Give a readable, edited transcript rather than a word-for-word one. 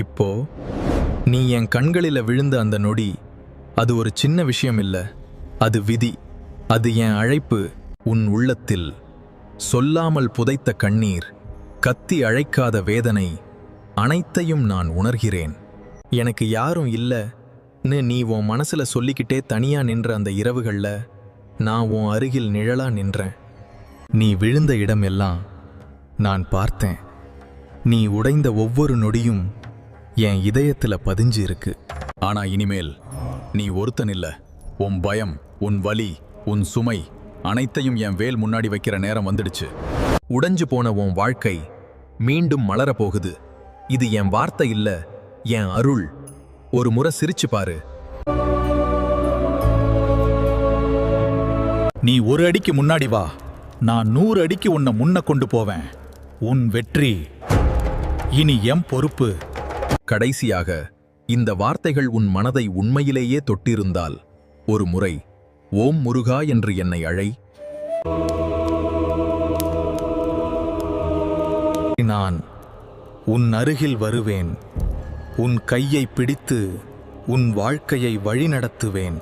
இப்போ நீ என் கண்களில விழுந்த அந்த நொடி, அது ஒரு சின்ன விஷயம் இல்ல, அது விதி. அது என் அழைப்பு. உன் உள்ளத்தில் சொல்லாமல் புதைத்த கண்ணீர், கத்தி அழைக்காத வேதனை, அனைத்தையும் நான் உணர்கிறேன். எனக்கு யாரும் இல்லன்னு நீ உன் மனசுல சொல்லிக்கிட்டே தனியா நின்ற அந்த இரவுகள்ல நான் உன் அருகில் நிழலா நின்றேன். நீ விழுந்த இடம் எல்லாம் நான் பார்த்தேன். நீ உடைந்த ஒவ்வொரு நொடியும் என் இதயத்துல பதிஞ்சு இருக்கு. ஆனா இனிமேல் நீ ஒருத்தன் இல்ல. உன் பயம், உன் வலி, உன் சுமை அனைத்தையும் என் வேல் முன்னாடி வைக்கிற நேரம் வந்துடுச்சு. உடைஞ்சு போன உன் வாழ்க்கை மீண்டும் மலர போகுது. இது என் வார்த்தை இல்ல, என் அருள். ஒரு முறை சிரிச்சு பாரு. நீ ஒரு அடிக்கு முன்னாடி வா, நான் 100 அடிக்கு உன்னை முன்ன கொண்டு போவேன். உன் வெற்றி இனி எம் பொறுப்பு. கடைசியாக இந்த வார்த்தைகள் உன் மனதை உண்மையிலேயே தொட்டிருந்தால் ஒரு முறை ஓம் முருகா என்று என்னை அழை. நான் உன் அருகில் வருவேன். உன் கையை பிடித்து உன் வாழ்க்கையை வழிநடத்துவேன்.